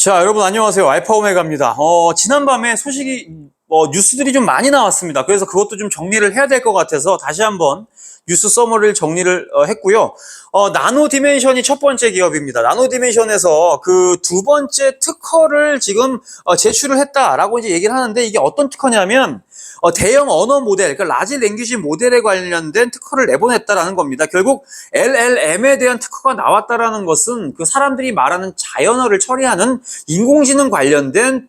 자, 여러분 안녕하세요. 알파 오메가입니다. 지난밤에 소식이, 뉴스들이 좀 많이 나왔습니다. 그래서 그것도 좀 정리를 해야 될 것 같아서 다시 한번 뉴스 서머리를 정리를 했고요. 나노 디멘션이 첫 번째 기업입니다. 나노 디멘션에서 그 두 번째 특허를 지금 제출을 했다라고 이제 얘기를 하는데, 이게 어떤 특허냐면 대형 언어 모델, 그러니까 라지 랭귀지 모델에 관련된 특허를 내보냈다라는 겁니다. 결국 LLM에 대한 특허가 나왔다라는 것은 그 사람들이 말하는 자연어를 처리하는 인공지능 관련된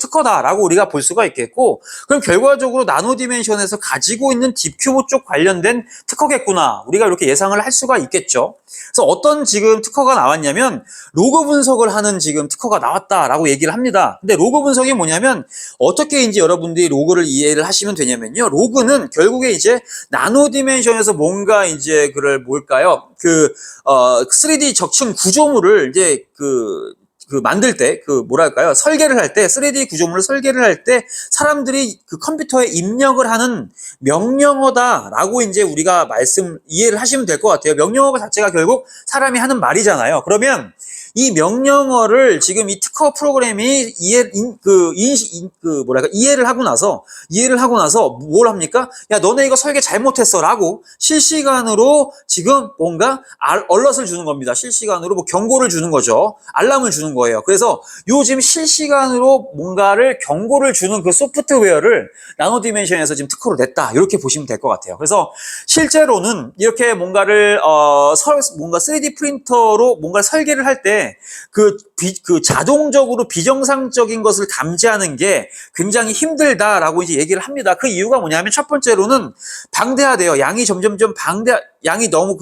특허다라고 우리가 볼 수가 있겠고, 그럼 결과적으로 나노 디멘션에서 가지고 있는 딥큐브 쪽 관련된 특허겠구나, 우리가 이렇게 예상을 할 수가 있겠죠. 그래서 어떤 지금 특허가 나왔냐면 로그 분석을 하는 지금 특허가 나왔다라고 얘기를 합니다. 근데 로그 분석이 뭐냐면 어떻게 이제 여러분들이 로그를 이해를 하시면 되냐면요, 로그는 결국에 이제 나노 디멘션에서 뭔가 이제 뭘까요? 3D 적층 구조물을 이제 만들 때, 뭐랄까요? 설계를 할 때, 3D 구조물을 설계를 할 때, 사람들이 그 컴퓨터에 입력을 하는 명령어다라고 이제 우리가 이해를 하시면 될 것 같아요. 명령어 자체가 결국 사람이 하는 말이잖아요. 그러면 이 명령어를 지금 이 특허 프로그램이 이해를 하고 나서 뭘 합니까? 야, 너네 이거 설계 잘못했어 라고 실시간으로 지금 뭔가 얼럿을 주는 겁니다. 실시간으로 뭐 경고를 주는 거죠. 알람을 주는 거예요. 그래서 요즘 실시간으로 뭔가를 경고를 주는 그 소프트웨어를 나노 디멘션에서 지금 특허로 냈다, 이렇게 보시면 될 것 같아요. 그래서 실제로는 이렇게 뭔가를 뭔가 3D 프린터로 뭔가 설계를 할 때 자동적으로 비정상적인 것을 감지하는 게 굉장히 힘들다라고 이제 얘기를 합니다. 그 이유가 뭐냐면 첫 번째로는 방대하대요. 양이 점점점 양이 너무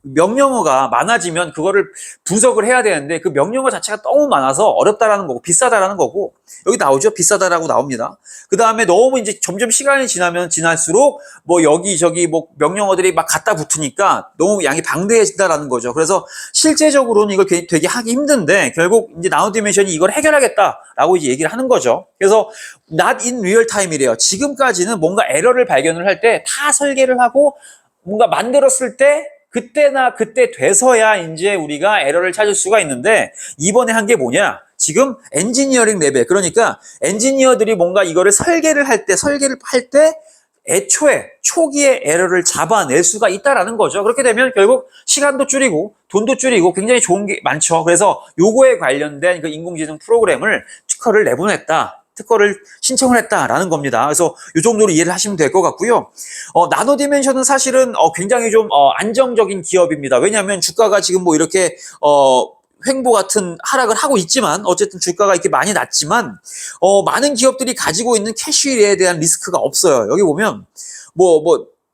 명령어가 많아지면 그거를 분석을 해야 되는데, 그 명령어 자체가 너무 많아서 어렵다라는 거고, 비싸다라는 거고, 여기 나오죠? 비싸다라고 나옵니다. 그 다음에 너무 이제 점점 시간이 지날수록 뭐 여기저기 뭐 명령어들이 막 갖다 붙으니까 너무 양이 방대해진다라는 거죠. 그래서 실제적으로는 이걸 되게 하기 힘든데, 결국 이제 나노 디멘션이 이걸 해결하겠다라고 이제 얘기를 하는 거죠. 그래서 not in real time이래요. 지금까지는 뭔가 에러를 발견을 할 때 다 설계를 하고 뭔가 만들었을 때 그때나 그때 돼서야 이제 우리가 에러를 찾을 수가 있는데, 이번에 한 게 뭐냐? 지금 엔지니어링 레벨, 그러니까 엔지니어들이 뭔가 이거를 설계를 할 때 애초에 초기에 에러를 잡아낼 수가 있다라는 거죠. 그렇게 되면 결국 시간도 줄이고 돈도 줄이고 굉장히 좋은 게 많죠. 그래서 요거에 관련된 그 인공지능 프로그램을 특허를 신청을 했다라는 겁니다. 그래서 이 정도로 이해를 하시면 될 것 같고요. 나노 디멘션은 사실은 굉장히 좀 안정적인 기업입니다. 왜냐하면 주가가 지금 뭐 이렇게 횡보 같은 하락을 하고 있지만, 어쨌든 주가가 이렇게 많이 낮지만 많은 기업들이 가지고 있는 캐시에 대한 리스크가 없어요. 여기 보면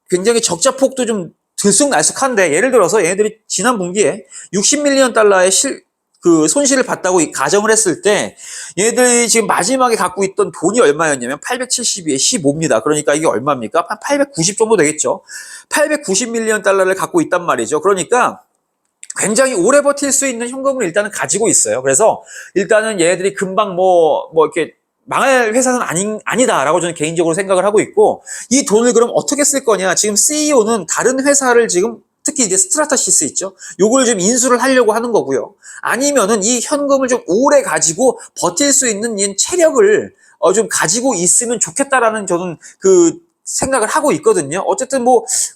굉장히 적자폭도 좀 들쑥날쑥한데, 예를 들어서 얘네들이 지난 분기에 60밀리언 달러의 손실을 봤다고 가정을 했을 때, 얘네들이 지금 마지막에 갖고 있던 돈이 얼마였냐면 872에 15입니다. 그러니까 이게 얼마입니까? 한 890 정도 되겠죠. 890밀리언 달러를 갖고 있단 말이죠. 그러니까 굉장히 오래 버틸 수 있는 현금을 일단은 가지고 있어요. 그래서 일단은 얘네들이 금방 이렇게 망할 회사는 아니다라고 저는 개인적으로 생각을 하고 있고, 이 돈을 그럼 어떻게 쓸 거냐? 지금 CEO는 다른 회사를 지금, 특히 이제 스트라타시스 있죠? 요걸 좀 인수를 하려고 하는 거고요. 아니면은 이 현금을 좀 오래 가지고 버틸 수 있는 이 체력을 좀 가지고 있으면 좋겠다라는 저는 생각을 하고 있거든요. 어쨌든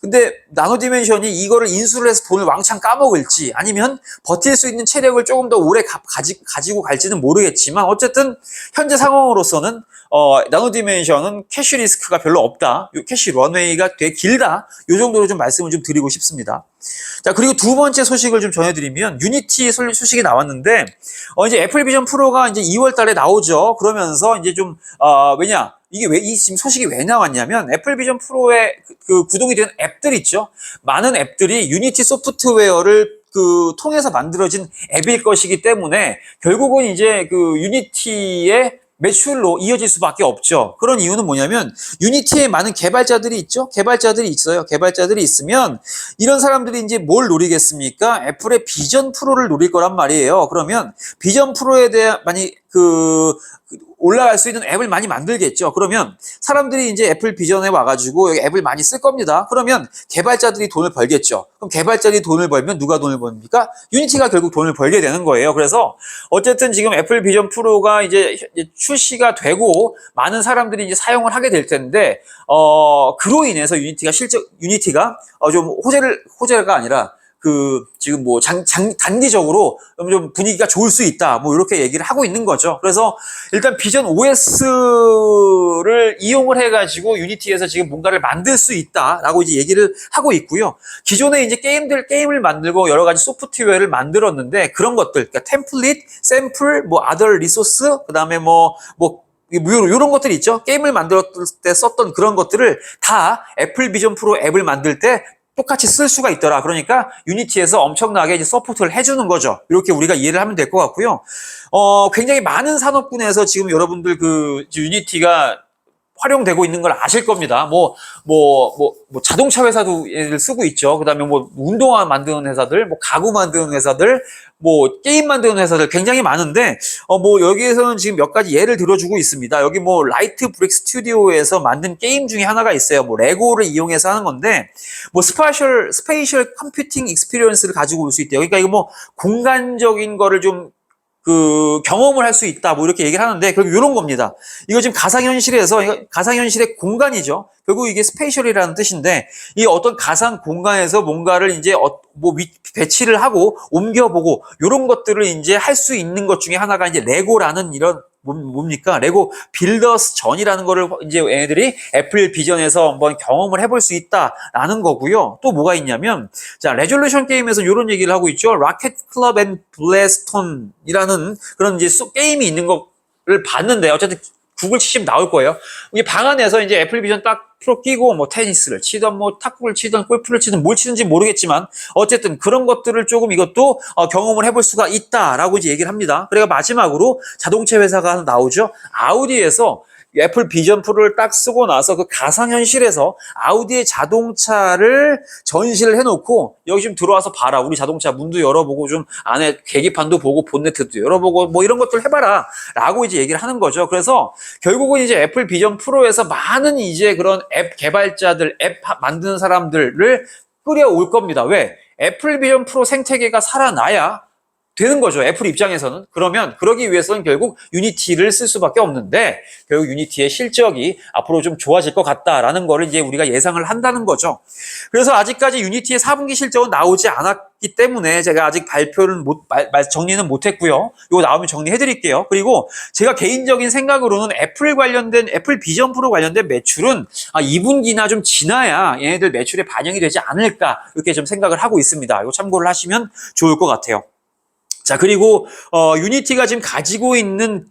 근데 나노 디멘션이 이거를 인수를 해서 돈을 왕창 까먹을지, 아니면 버틸 수 있는 체력을 조금 더 오래 가지고 갈지는 모르겠지만, 어쨌든 현재 상황으로서는 나노 디멘션은 캐시 리스크가 별로 없다, 요 캐시 런웨이가 되게 길다, 요 정도로 좀 말씀을 좀 드리고 싶습니다. 자, 그리고 두 번째 소식을 좀 전해드리면, 유니티 소식이 나왔는데, 이제 애플 비전 프로가 이제 2월 달에 나오죠. 그러면서 이제 이게 지금 소식이 왜 나왔냐면, 애플 비전 프로에 구동이 된 앱들 있죠. 많은 앱들이 유니티 소프트웨어를 통해서 만들어진 앱일 것이기 때문에, 결국은 이제 유니티의 매출로 이어질 수밖에 없죠. 그런 이유는 뭐냐면, 유니티에 많은 개발자들이 있죠. 개발자들이 있으면 이런 사람들이 이제 뭘 노리겠습니까? 애플의 비전 프로를 노릴 거란 말이에요. 그러면 비전 프로에 대한 올라갈 수 있는 앱을 많이 만들겠죠. 그러면 사람들이 이제 애플 비전에 와가지고 여기 앱을 많이 쓸 겁니다. 그러면 개발자들이 돈을 벌겠죠. 그럼 개발자들이 돈을 벌면 누가 돈을 벌습니까? 유니티가 결국 돈을 벌게 되는 거예요. 그래서 어쨌든 지금 애플 비전 프로가 이제 출시가 되고 많은 사람들이 이제 사용을 하게 될 텐데, 그로 인해서 유니티가 좀 호재가 아니라 지금 뭐 단기적으로 좀 분위기가 좋을 수 있다. 뭐 이렇게 얘기를 하고 있는 거죠. 그래서 일단 비전 OS를 이용을 해가지고 유니티에서 지금 뭔가를 만들 수 있다라고 이제 얘기를 하고 있고요. 기존에 이제 게임을 만들고 여러 가지 소프트웨어를 만들었는데 그런 것들, 그러니까 템플릿, 샘플, 뭐 other 리소스, 그 다음에 이런 것들이 있죠. 게임을 만들었을 때 썼던 그런 것들을 다 애플 비전 프로 앱을 만들 때 똑같이 쓸 수가 있더라. 그러니까 유니티에서 엄청나게 이제 서포트를 해주는 거죠. 이렇게 우리가 이해를 하면 될 것 같고요. 굉장히 많은 산업군에서 지금 여러분들 유니티가 활용되고 있는 걸 아실 겁니다. 자동차 회사도 얘를 쓰고 있죠. 그 다음에 운동화 만드는 회사들, 가구 만드는 회사들, 게임 만드는 회사들 굉장히 많은데, 여기에서는 지금 몇 가지 예를 들어주고 있습니다. 여기 라이트 브릭 스튜디오에서 만든 게임 중에 하나가 있어요. 레고를 이용해서 하는 건데, 스페이셜 컴퓨팅 익스피리언스를 가지고 올 수 있대요. 그러니까 이거 공간적인 거를 좀 경험을 할 수 있다. 이렇게 얘기를 하는데, 결국 이런 겁니다. 이거 지금 가상현실의 공간이죠. 결국 이게 스페이셜이라는 뜻인데, 이 어떤 가상 공간에서 뭔가를 이제 배치를 하고 옮겨보고, 이런 것들을 이제 할 수 있는 것 중에 하나가 이제 레고라는 이런 뭡니까? 레고 빌더스 전이라는 거를 이제 얘네들이 애플 비전에서 한번 경험을 해볼 수 있다라는 거고요. 또 뭐가 있냐면, 자, 레졸루션 게임에서 이런 얘기를 하고 있죠. 라켓 클럽 앤 블래스톤이라는 그런 이제 게임이 있는 거를 봤는데, 어쨌든 구글 치시면 나올 거예요. 이 방 안에서 이제 애플 비전 딱 프로 끼고 테니스를 치던 탁구를 치던 골프를 치든 뭘 치든지 모르겠지만 어쨌든 그런 것들을 조금 이것도 경험을 해볼 수가 있다라고 이제 얘기를 합니다. 그래가 마지막으로 자동차 회사가 하나 나오죠. 아우디에서 애플 비전 프로를 딱 쓰고 나서 그 가상현실에서 아우디의 자동차를 전시를 해놓고 여기 좀 들어와서 봐라. 우리 자동차 문도 열어보고 좀 안에 계기판도 보고 본네트도 열어보고 이런 것들 해봐라. 라고 이제 얘기를 하는 거죠. 그래서 결국은 이제 애플 비전 프로에서 많은 이제 그런 앱 개발자들, 앱 만드는 사람들을 끌어올 겁니다. 왜? 애플 비전 프로 생태계가 살아나야 되는 거죠. 애플 입장에서는. 그러면 그러기 위해서는 결국 유니티를 쓸 수밖에 없는데 결국 유니티의 실적이 앞으로 좀 좋아질 것 같다라는 거를 이제 우리가 예상을 한다는 거죠. 그래서 아직까지 유니티의 4분기 실적은 나오지 않았기 때문에 제가 아직 발표를 정리는 못했고요. 이거 나오면 정리해드릴게요. 그리고 제가 개인적인 생각으로는 애플 비전 프로 관련된 매출은 2분기나 좀 지나야 얘네들 매출에 반영이 되지 않을까 이렇게 좀 생각을 하고 있습니다. 이거 참고를 하시면 좋을 것 같아요. 자, 그리고, 유니티가 지금 가지고 있는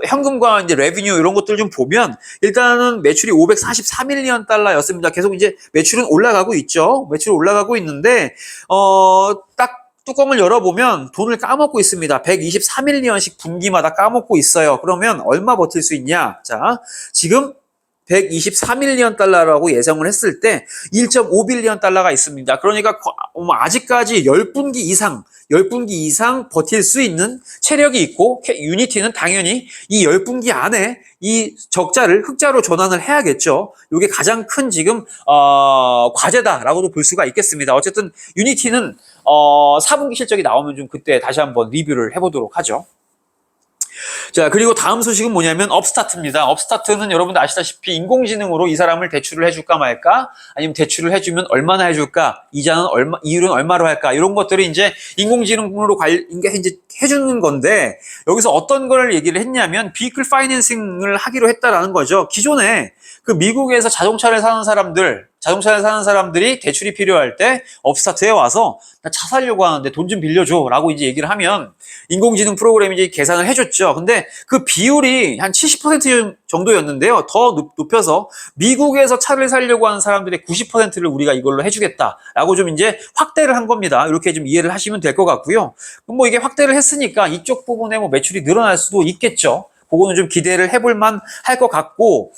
현금과 이제 레비뉴 이런 것들 좀 보면, 일단은 매출이 543밀리언 달러였습니다. 계속 이제 매출은 올라가고 있죠. 매출 올라가고 있는데, 딱 뚜껑을 열어보면 돈을 까먹고 있습니다. 124밀리언씩 분기마다 까먹고 있어요. 그러면 얼마 버틸 수 있냐? 자, 지금 124밀리언 달러라고 예상을 했을 때 1.5빌리언 달러가 있습니다. 그러니까 아직까지 10분기 이상 버틸 수 있는 체력이 있고 유니티는 당연히 이 10분기 안에 이 흑자로 전환을 해야겠죠. 이게 가장 큰 지금 과제다라고도 볼 수가 있겠습니다. 어쨌든 유니티는 4분기 실적이 나오면 좀 그때 다시 한번 리뷰를 해보도록 하죠. 자, 그리고 다음 소식은 뭐냐면 업스타트입니다. 업스타트는 여러분들 아시다시피 인공지능으로 이 사람을 대출을 해줄까 말까, 아니면 대출을 해주면 얼마나 해줄까, 이율은 얼마로 할까, 이런 것들이 이제 인공지능으로 이제 해주는 건데, 여기서 어떤 걸 얘기를 했냐면 비클 파이낸싱을 하기로 했다라는 거죠. 기존에 그 미국에서 자동차를 사는 사람들이 대출이 필요할 때 업스타트에 와서 나 차 사려고 하는데 돈 좀 빌려줘 라고 이제 얘기를 하면 인공지능 프로그램이 이제 계산을 해줬죠. 근데 그 비율이 한 70% 정도였는데요. 더 높여서 미국에서 차를 사려고 하는 사람들의 90%를 우리가 이걸로 해주겠다라고 좀 이제 확대를 한 겁니다. 이렇게 좀 이해를 하시면 될 것 같고요. 그럼 이게 확대를 했으니까 이쪽 부분에 매출이 늘어날 수도 있겠죠. 그거는 좀 기대를 해볼 만 할 것 같고,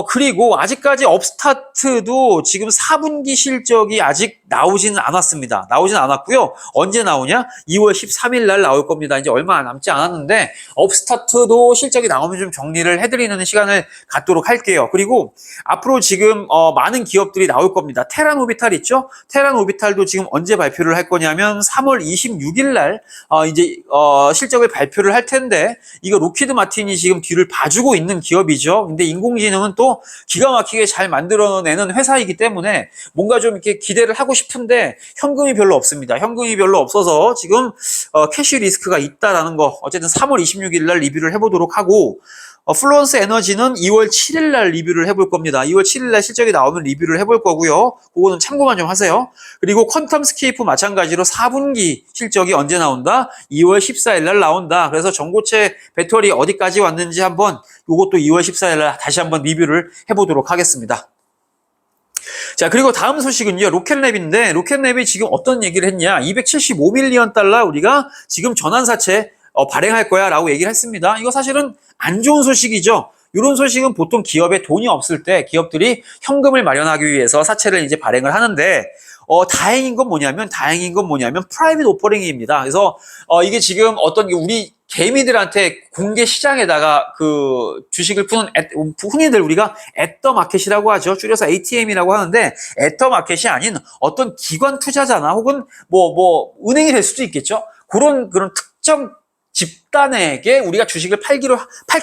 그리고 아직까지 업스타트도 지금 4분기 실적이 아직 나오지는 않았습니다. 나오진 않았고요. 언제 나오냐? 2월 13일 날 나올 겁니다. 이제 얼마 남지 않았는데 업스타트도 실적이 나오면 좀 정리를 해드리는 시간을 갖도록 할게요. 그리고 앞으로 지금 많은 기업들이 나올 겁니다. 테란 오비탈 있죠? 테란 오비탈도 지금 언제 발표를 할 거냐면 3월 26일 날 이제 실적을 발표를 할 텐데 이거 로키드 마틴이 지금 뒤를 봐주고 있는 기업이죠. 근데 인공지능은 또 기가 막히게 잘 만들어내는 회사이기 때문에 뭔가 좀 이렇게 기대를 하고 싶은데 현금이 별로 없습니다. 현금이 별로 없어서 지금 캐시 리스크가 있다라는 거 어쨌든 3월 26일 날 리뷰를 해보도록 하고 플루언스 에너지는 2월 7일 날 리뷰를 해볼 겁니다. 2월 7일 날 실적이 나오면 리뷰를 해볼 거고요. 그거는 참고만 좀 하세요. 그리고 퀀텀스케이프 마찬가지로 4분기 실적이 언제 나온다? 2월 14일 날 나온다. 그래서 전고체 배터리 어디까지 왔는지 한번 이것도 2월 14일 날 다시 한번 리뷰를 해보도록 하겠습니다. 자, 그리고 다음 소식은요, 로켓랩인데, 로켓랩이 지금 어떤 얘기를 했냐, 275밀리언 달러 우리가 지금 전환사채 발행할 거야 라고 얘기를 했습니다. 이거 사실은 안 좋은 소식이죠. 이런 소식은 보통 기업에 돈이 없을 때 기업들이 현금을 마련하기 위해서 사채를 이제 발행을 하는데, 다행인 건 뭐냐면 프라이빗 오퍼링입니다. 그래서 이게 지금 어떤 우리 개미들한테 공개 시장에다가 그 주식을 푸는 흔히들 우리가 애터 마켓이라고 하죠. 줄여서 ATM이라고 하는데 애터 마켓이 아닌 어떤 기관 투자자나 혹은 뭐 은행이 될 수도 있겠죠. 그런 특정 집단에게 우리가 주식을 팔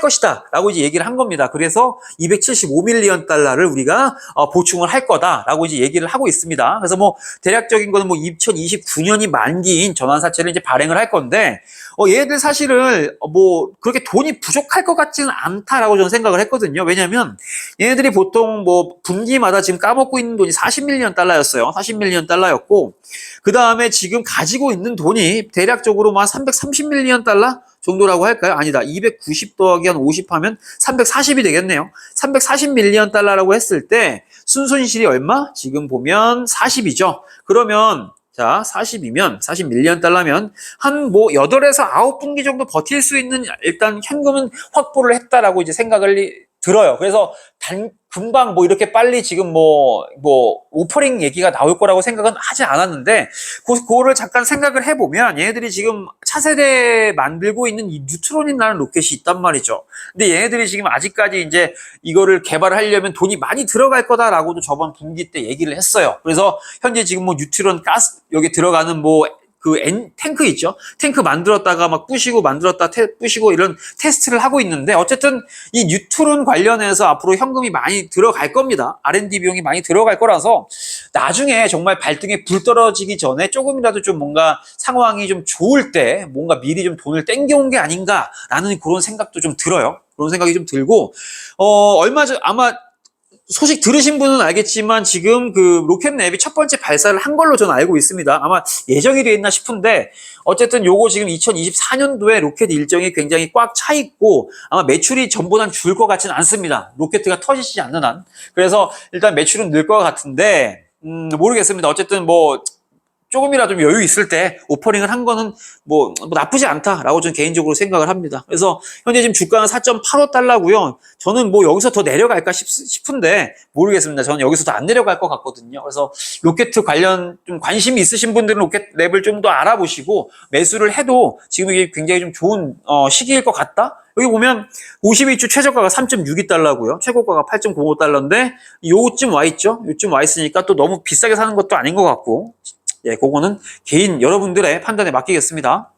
것이다 라고 이제 얘기를 한 겁니다. 그래서 275밀리언 달러를 우리가 보충을 할 거다라고 이제 얘기를 하고 있습니다. 그래서 뭐 대략적인 거는 뭐 2029년이 만기인 전환사채를 이제 발행을 할 건데 얘들 사실은 뭐 그렇게 돈이 부족할 것 같지는 않다라고 저는 생각을 했거든요. 왜냐면 얘네들이 보통 뭐 분기마다 지금 까먹고 있는 돈이 40밀리언 달러였어요. 40밀리언 달러였고 그 다음에 지금 가지고 있는 돈이 대략적으로 한 330밀리언 달러 정도라고 할까요? 아니다. 290 더하기 한 50 하면 340이 되겠네요. 340밀리언 달러라고 했을 때 순손실이 얼마? 지금 보면 40이죠. 그러면 자, 40밀리언 달러면 한 뭐 8에서 9분기 정도 버틸 수 있는 일단 현금은 확보를 했다라고 이제 생각을 들어요. 그래서 금방 뭐 이렇게 빨리 지금 뭐 오퍼링 얘기가 나올 거라고 생각은 하지 않았는데 그거를 잠깐 생각을 해보면 얘네들이 지금 차세대 만들고 있는 이 뉴트론이라는 로켓이 있단 말이죠. 근데 얘네들이 지금 아직까지 이제 이거를 개발을 하려면 돈이 많이 들어갈 거다라고도 저번 분기 때 얘기를 했어요. 그래서 현재 지금 뭐 뉴트론 가스 여기 들어가는 탱크 있죠? 탱크 만들었다가 막 부시고 부시고 이런 테스트를 하고 있는데 어쨌든 이 뉴트론 관련해서 앞으로 현금이 많이 들어갈 겁니다. R&D 비용이 많이 들어갈 거라서 나중에 정말 발등에 불 떨어지기 전에 조금이라도 좀 뭔가 상황이 좀 좋을 때 뭔가 미리 좀 돈을 땡겨온 게 아닌가라는 그런 생각도 좀 들어요. 그런 생각이 좀 들고 얼마 전 아마 소식 들으신 분은 알겠지만 지금 그 로켓랩이 첫 번째 발사를 한 걸로 저는 알고 있습니다. 아마 예정이 돼 있나 싶은데 어쨌든 요거 지금 2024년도에 로켓 일정이 굉장히 꽉 차 있고 아마 매출이 전보단 줄 것 같지는 않습니다. 로켓가 터지지 않는 한. 그래서 일단 매출은 늘 것 같은데 모르겠습니다. 어쨌든 뭐 조금이라도 여유 있을 때 오퍼링을 한 거는 뭐 나쁘지 않다라고 저는 개인적으로 생각을 합니다. 그래서 현재 지금 주가는 4.85달러고요. 저는 뭐 여기서 더 내려갈까 싶은데 모르겠습니다. 저는 여기서 더 안 내려갈 것 같거든요. 그래서 로켓 관련 좀 관심이 있으신 분들은 로켓 랩을 좀 더 알아보시고 매수를 해도 지금 이게 굉장히 좀 좋은 시기일 것 같다. 여기 보면 52주 최저가가 3.62달러고요. 최고가가 8.05달러인데 요쯤 와 있죠. 요쯤 와 있으니까 또 너무 비싸게 사는 것도 아닌 것 같고 예, 그거는 개인 여러분들의 판단에 맡기겠습니다.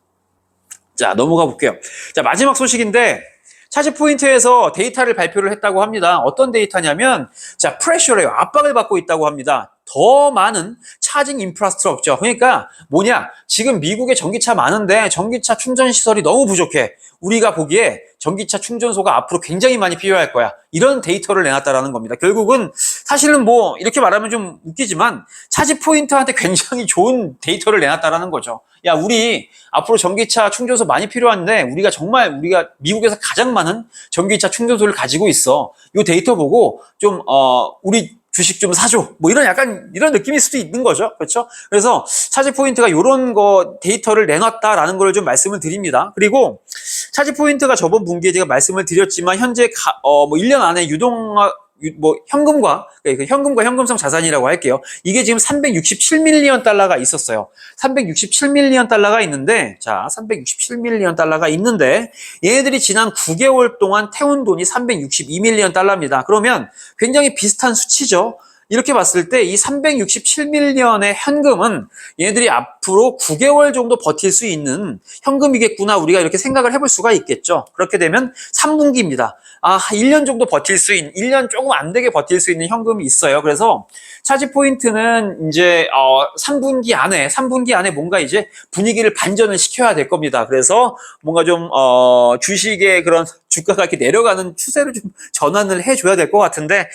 자, 넘어가 볼게요. 자, 마지막 소식인데 차지포인트에서 데이터를 발표를 했다고 합니다. 어떤 데이터냐면 자, 프레셔래요. 압박을 받고 있다고 합니다. 더 많은 차징 인프라스트럭처. 그러니까 뭐냐? 지금 미국에 전기차 많은데 전기차 충전 시설이 너무 부족해. 우리가 보기에 전기차 충전소가 앞으로 굉장히 많이 필요할 거야. 이런 데이터를 내놨다라는 겁니다. 결국은 사실은 뭐 이렇게 말하면 좀 웃기지만 차지포인트한테 굉장히 좋은 데이터를 내놨다라는 거죠. 야, 우리 앞으로 전기차 충전소 많이 필요한데 우리가 미국에서 가장 많은 전기차 충전소를 가지고 있어. 이 데이터 보고 좀 우리 주식 좀 사줘. 뭐 약간 이런 느낌일 수도 있는 거죠. 그렇죠? 그래서 차지 포인트가 이런 데이터를 내놨다라는 걸 좀 말씀을 드립니다. 그리고 차지 포인트가 저번 분기에 제가 말씀을 드렸지만 현재 뭐 1년 안에 현금과 현금성 자산이라고 할게요. 이게 지금 367밀리언 달러가 있었어요. 367밀리언 달러가 있는데, 자, 367밀리언 달러가 있는데, 얘네들이 지난 9개월 동안 태운 돈이 362밀리언 달러입니다. 그러면 굉장히 비슷한 수치죠. 이렇게 봤을 때 이 367밀리언의 현금은 얘네들이 앞으로 9개월 정도 버틸 수 있는 현금이겠구나, 우리가 이렇게 생각을 해볼 수가 있겠죠. 그렇게 되면 3분기입니다. 1년 정도 1년 조금 안 되게 버틸 수 있는 현금이 있어요. 그래서 차지 포인트는 이제 3분기 안에 뭔가 이제 분위기를 반전을 시켜야 될 겁니다. 그래서 뭔가 좀 주식의 그런 주가가 이렇게 내려가는 추세를 좀 전환을 해줘야 될 것 같은데,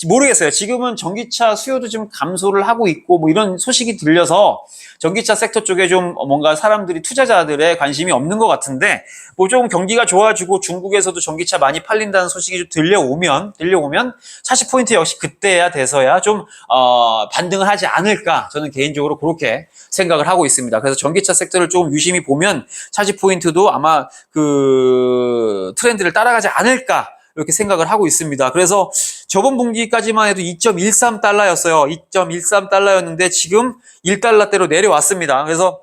모르겠어요. 지금은 전기차 수요도 좀 감소를 하고 있고 뭐 이런 소식이 들려서 전기차 섹터 쪽에 좀 뭔가 사람들이, 투자자들의 관심이 없는 것 같은데, 뭐 좀 경기가 좋아지고 중국에서도 전기차 많이 팔린다는 소식이 좀 들려오면 차지 포인트 역시 그때야 돼서야 좀 반등을 하지 않을까, 저는 개인적으로 그렇게 생각을 하고 있습니다. 그래서 전기차 섹터를 조금 유심히 보면 차지 포인트도 아마 그 트렌드를 따라가지 않을까, 이렇게 생각을 하고 있습니다. 그래서 저번 분기까지만 해도 2.13달러였어요. 2.13달러였는데 지금 1달러대로 내려왔습니다. 그래서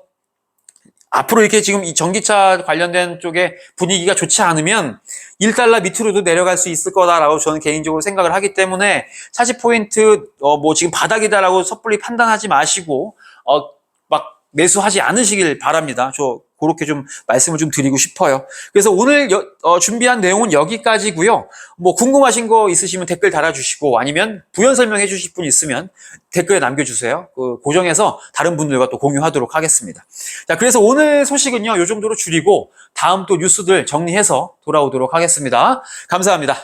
앞으로 이렇게 지금 이 전기차 관련된 쪽에 분위기가 좋지 않으면 1달러 밑으로도 내려갈 수 있을 거다라고 저는 개인적으로 생각을 하기 때문에, 차지 포인트 뭐 지금 바닥이다라고 섣불리 판단하지 마시고 막 매수하지 않으시길 바랍니다. 저 그렇게 좀 말씀을 좀 드리고 싶어요. 그래서 오늘 준비한 내용은 여기까지고요. 뭐 궁금하신 거 있으시면 댓글 달아주시고, 아니면 부연 설명해 주실 분 있으면 댓글에 남겨주세요. 그 고정해서 다른 분들과 또 공유하도록 하겠습니다. 자, 그래서 오늘 소식은요, 이 정도로 줄이고 다음 또 뉴스들 정리해서 돌아오도록 하겠습니다. 감사합니다.